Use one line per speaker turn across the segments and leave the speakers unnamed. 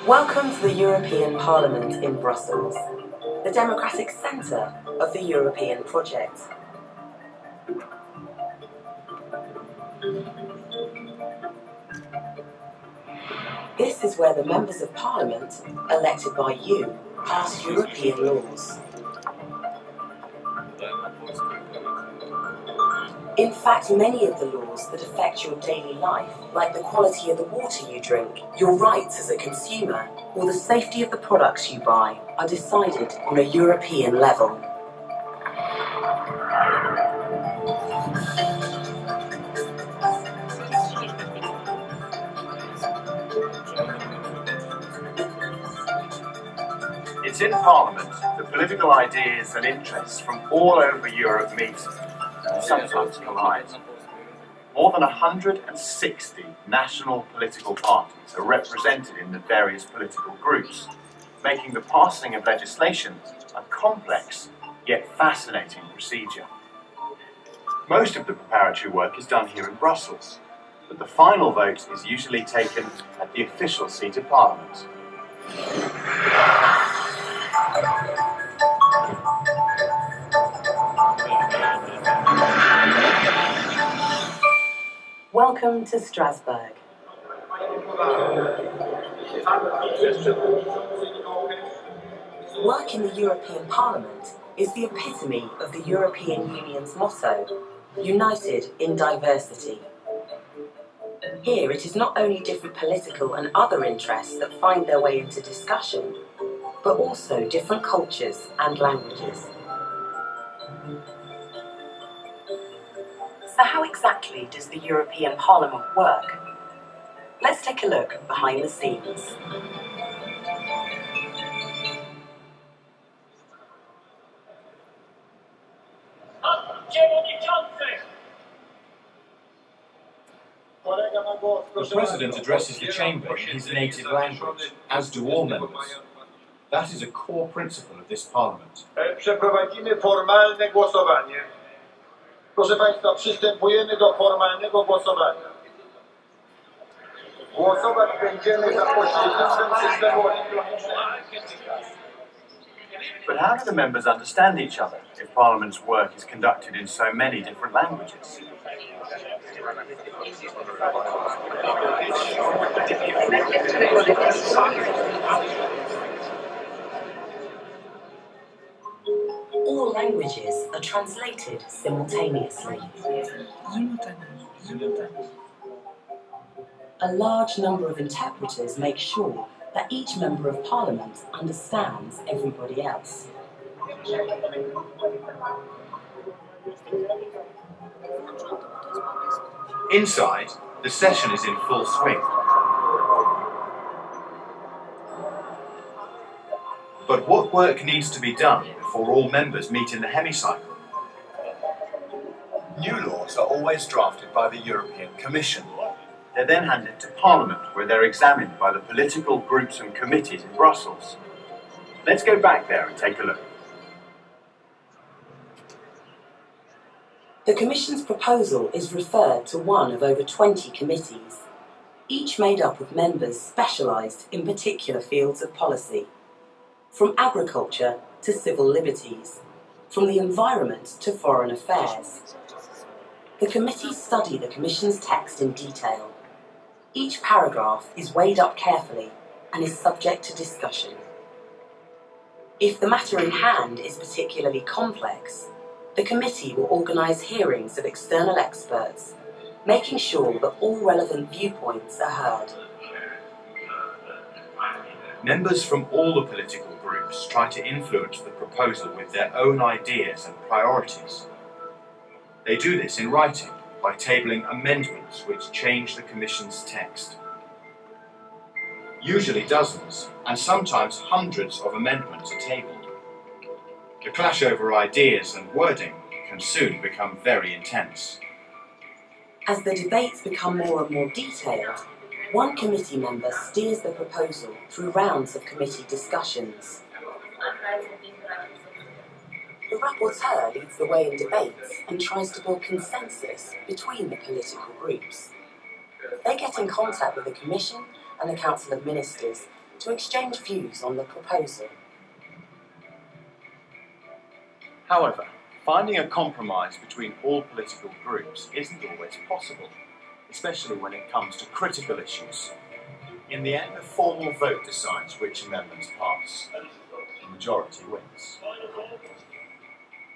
Welcome to the European Parliament in Brussels, the democratic centre of the European project. This is where the members of Parliament, elected by you, pass European laws. In fact, many of the laws that affect your daily life, like the quality of the water you drink, your rights as a consumer, or the safety of the products you buy, are decided on a European level.
It's in Parliament that political ideas and interests from all over Europe meet and sometimes collide. More than 160 national political parties are represented in the various political groups, making the passing of legislation a complex yet fascinating procedure. Most of the preparatory work is done here in Brussels, but the final vote is usually taken at the official seat of Parliament.
Welcome to Strasbourg. Work in the European Parliament is the epitome of the European Union's motto, united in diversity. Here it is not only different political and other interests that find their way into discussion, but also different cultures and languages. So how exactly does the European Parliament work? Let's take a look behind the scenes.
The President addresses the Chamber in his native language, as do all members. That is a core principle of this Parliament.
Przeprowadzimy formalne głosowanie. Proszę Państwa, przystępujemy do formalnego głosowania. Głosować będziemy za pośrednictwem systemu elektronicznego.
But how do the members understand each other if Parliament's work is conducted in so many different languages?
All languages are translated simultaneously. A large number of interpreters make sure that each member of Parliament understands everybody else.
Inside, the session is in full swing. But what work needs to be done before all members meet in the hemicycle?
New laws are always drafted by the European Commission.
They're then handed to Parliament, where they're examined by the political groups and committees in Brussels. Let's go back there and take a look.
The Commission's proposal is referred to one of over 20 committees, each made up of members specialised in particular fields of policy, from agriculture to civil liberties, from the environment to foreign affairs. The committees study the Commission's text in detail. Each paragraph is weighed up carefully and is subject to discussion. If the matter in hand is particularly complex, the committee will organise hearings of external experts, making sure that all relevant viewpoints are heard.
Members from all the political groups try to influence the proposal with their own ideas and priorities. They do this in writing by tabling amendments which change the Commission's text. Usually dozens, and sometimes hundreds of amendments are tabled. The clash over ideas and wording can soon become very intense.
As the debates become more and more detailed, one committee member steers the proposal through rounds of committee discussions. The rapporteur leads the way in debates and tries to build consensus between the political groups. They get in contact with the Commission and the Council of Ministers to exchange views on the proposal.
However, finding a compromise between all political groups isn't always possible, especially when it comes to critical issues. In the end, a formal vote decides which amendments pass. The majority wins.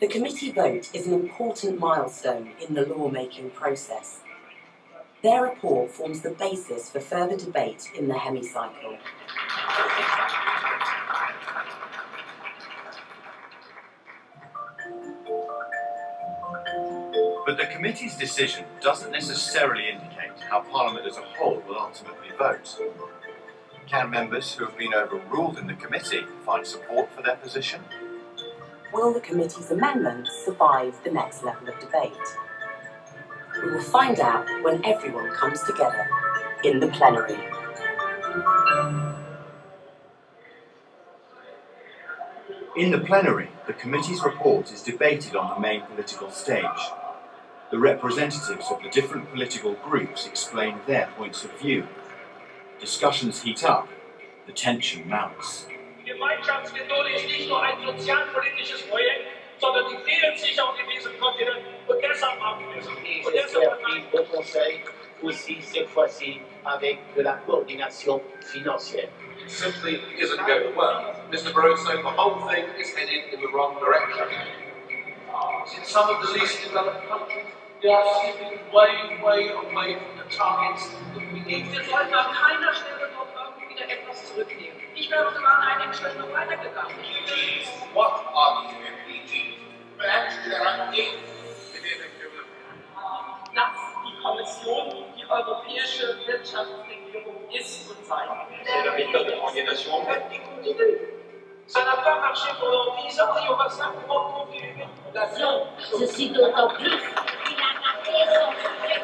The committee vote is an important milestone in the law-making process. Their report forms the basis for further debate in the hemicycle.
But the committee's decision doesn't necessarily indicate how Parliament as a whole will ultimately vote. Can members who have been overruled in the committee find support for their position?
Will the committee's amendments survive the next level of debate? We will find out when everyone comes together in the plenary.
In the plenary, the committee's report is debated on the main political stage. The representatives of the different political groups explain their points of view. Discussions heat up, the tension mounts.
Die Gemeinschaftsmethode ist nicht nur ein sozialpolitisches Projekt, sondern die fehlt sicher auf diesem Kontinent. Und deshalb haben wir es. Und deshalb
pris au Conseil aussi cette fois-ci avec de la coordination financière.
It simply isn't going to work. Mr. Barroso, the whole thing is headed in the wrong direction. In some of the least developed countries, they are slipping way away from the targets that we need.
Wir sollten an keiner Stelle noch irgendwie wieder etwas zurücknehmen. Ich wäre sogar an einigen Stellen noch weitergegangen.
What are the MPGs?
Dass die Kommission die europäische Wirtschaftsregierung ist und sein Ça n'a pas marché pendant 10 ans et on va simplement continuer.
Ceci d'autant plus qu'il a marqué son sujet.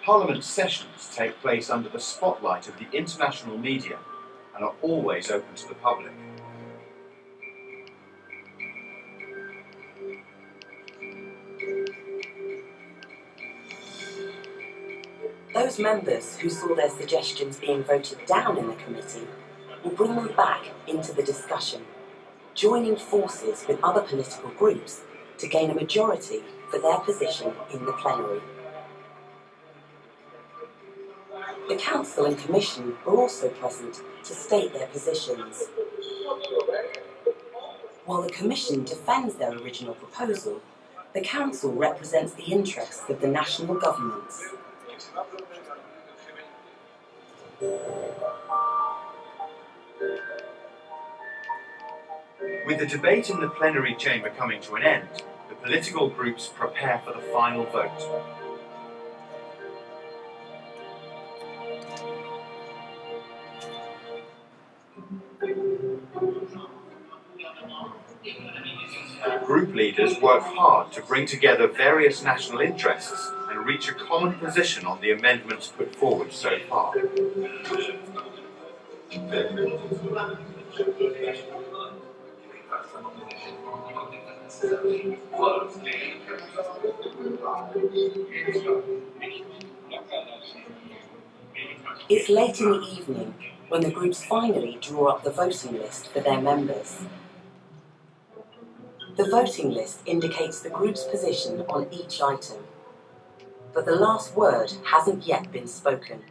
Parliament sessions take place under the spotlight of the international media and are always open to the public.
Those members who saw their suggestions being voted down in the committee will bring them back into the discussion, joining forces with other political groups to gain a majority for their position in the plenary. The Council and Commission are also present to state their positions. While the Commission defends their original proposal, the Council represents the interests of the national governments.
With the debate in the plenary chamber coming to an end, the political groups prepare for the final vote. Group leaders work hard to bring together various national interests and reach a common position on the amendments put forward so far.
It's late in the evening when the groups finally draw up the voting list for their members. The voting list indicates the group's position on each item, but the last word hasn't yet been spoken.